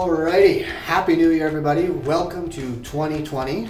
Alrighty, Happy New Year everybody. Welcome to 2020.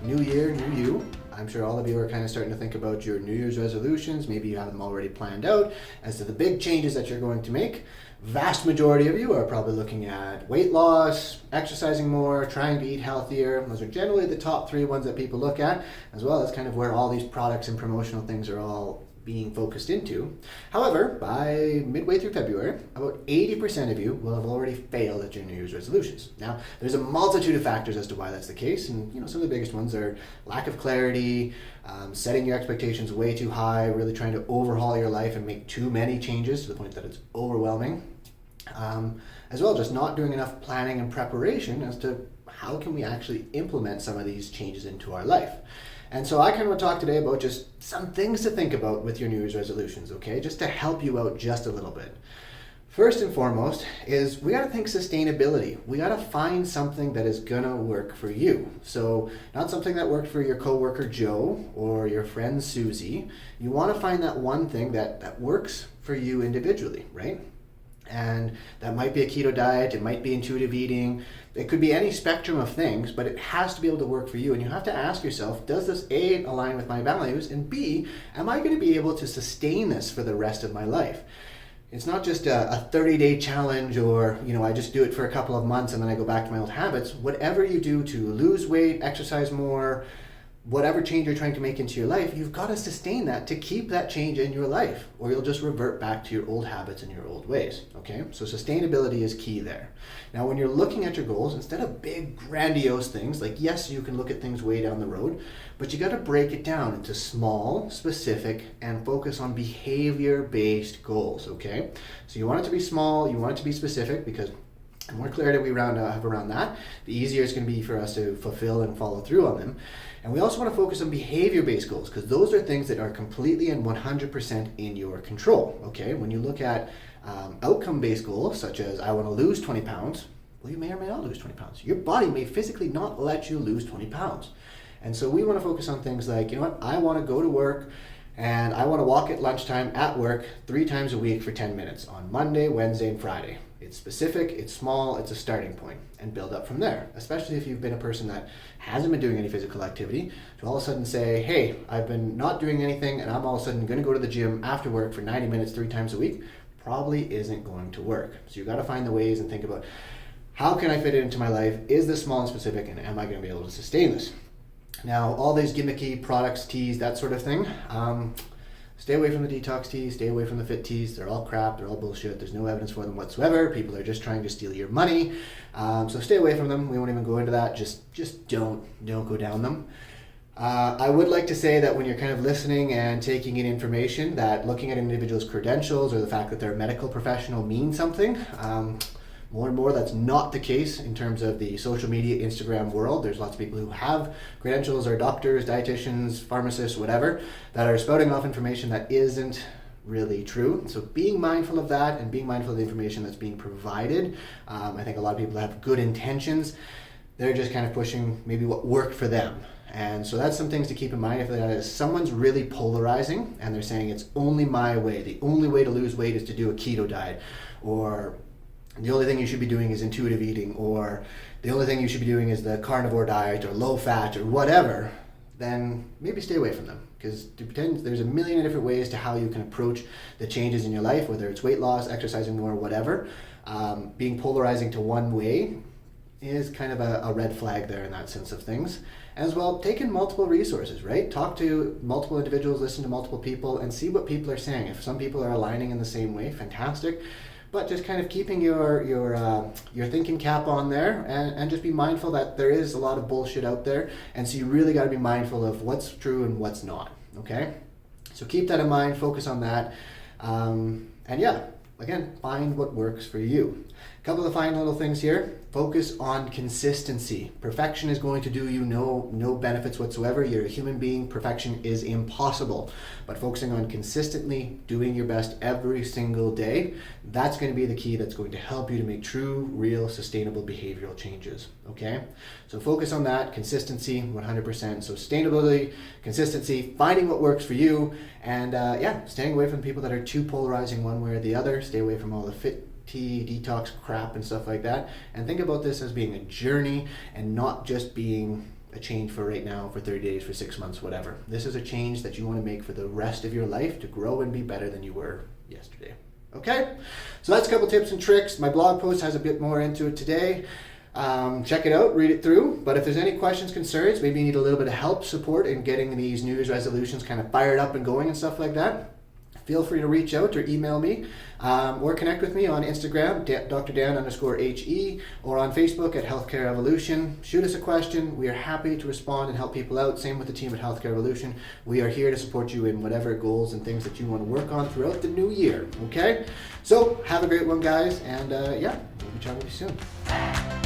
New year, new you. I'm sure all of you are kind of starting to think about your New Year's resolutions. Maybe you have them already planned out as to the big changes that you're going to make. Vast majority of you are probably looking at weight loss, exercising more, trying to eat healthier. Those are generally the top three ones that people look at, as well as kind of where all these products and promotional things are all being focused into. However, by midway through February, about 80% of you will have already failed at your New Year's resolutions. Now, there's a multitude of factors as to why that's the case, and some of the biggest ones are lack of clarity, setting your expectations way too high, really trying to overhaul your life and make too many changes to the point that it's overwhelming, as well just not doing enough planning and preparation as to how can we actually implement some of these changes into our life. And so I kind of want to talk today about just some things to think about with your New Year's resolutions, okay? Just to help you out just a little bit. First and foremost is we got to think sustainability. We got to find something that is going to work for you. So not something that worked for your coworker Joe or your friend Susie. You want to find that one thing that works for you individually, right? And that might be a keto diet, it might be intuitive eating, it could be any spectrum of things, but it has to be able to work for you. And you have to ask yourself, does this A, align with my values, and B, am I going to be able to sustain this for the rest of my life? It's not just a 30-day challenge or, I just do it for a couple of months and then I go back to my old habits. Whatever you do to lose weight, exercise more, whatever change you're trying to make into your life, you've got to sustain that to keep that change in your life, or you'll just revert back to your old habits and your old ways, okay? So sustainability is key there. Now, when you're looking at your goals, instead of big, grandiose things, like yes, you can look at things way down the road, but you got to break it down into small, specific, and focus on behavior-based goals, okay? So you want it to be small, you want it to be specific, because the more clarity we have around that, the easier it's going to be for us to fulfill and follow through on them. And we also want to focus on behavior-based goals, because those are things that are completely and 100% in your control, okay? When you look at outcome-based goals, such as I want to lose 20 pounds, well, you may or may not lose 20 pounds. Your body may physically not let you lose 20 pounds. And so we want to focus on things like, I want to go to work and I want to walk at lunchtime at work 3 times a week for 10 minutes on Monday, Wednesday, and Friday. It's specific, it's small, it's a starting point, and build up from there, especially if you've been a person that hasn't been doing any physical activity. To all of a sudden say, hey, I've been not doing anything and I'm all of a sudden going to go to the gym after work for 90 minutes 3 times a week, probably isn't going to work. So you've got to find the ways and think about, how can I fit it into my life? Is this small and specific, and am I going to be able to sustain this? Now, all these gimmicky products, teas, that sort of thing, stay away from the detox teas, stay away from the fit teas. They're all crap, they're all bullshit. There's no evidence for them whatsoever. People are just trying to steal your money. So stay away from them. We won't even go into that. Just don't go down them. I would like to say that when you're kind of listening and taking in information, that looking at an individual's credentials or the fact that they're a medical professional means something. More and more, that's not the case in terms of the social media, Instagram world. There's lots of people who have credentials, are doctors, dietitians, pharmacists, whatever, that are spouting off information that isn't really true. So being mindful of that and being mindful of the information that's being provided. I think a lot of people have good intentions. They're just kind of pushing maybe what worked for them. And so that's some things to keep in mind. If that is someone's really polarizing and they're saying it's only my way, the only way to lose weight is to do a keto diet, or the only thing you should be doing is intuitive eating, or the only thing you should be doing is the carnivore diet or low fat or whatever, then maybe stay away from them. Because there's a million different ways to how you can approach the changes in your life, whether it's weight loss, exercising more, whatever. Being polarizing to one way is kind of a red flag there in that sense of things. As well, take in multiple resources, right? Talk to multiple individuals, listen to multiple people, and see what people are saying. If some people are aligning in the same way, fantastic. But just kind of keeping your thinking cap on there, and just be mindful that there is a lot of bullshit out there, and so you really got to be mindful of what's true and what's not, okay? So keep that in mind, focus on that, and yeah, again, find what works for you. A couple of fine little things here. Focus on consistency. Perfection is going to do you no benefits whatsoever. You're a human being. Perfection is impossible. But focusing on consistently doing your best every single day, that's going to be the key that's going to help you to make true, real, sustainable behavioral changes. Okay? So focus on that. Consistency, 100%. So sustainability, consistency, finding what works for you, and staying away from people that are too polarizing one way or the other. Stay away from all the fit tea, detox crap and stuff like that. And think about this as being a journey and not just being a change for right now, for 30 days, for 6 months, whatever. This is a change that you want to make for the rest of your life to grow and be better than you were yesterday. Okay? So that's a couple tips and tricks. My blog post has a bit more into it today. Check it out, read it through. But if there's any questions, concerns, maybe you need a little bit of help, support in getting these New Year's resolutions kind of fired up and going and stuff like that, feel free to reach out or email me, or connect with me on Instagram, drdan_he, or on Facebook at Healthcare Evolution. Shoot us a question. We are happy to respond and help people out. Same with the team at Healthcare Evolution. We are here to support you in whatever goals and things that you want to work on throughout the new year. Okay? So have a great one, guys, and we'll be chatting with you soon.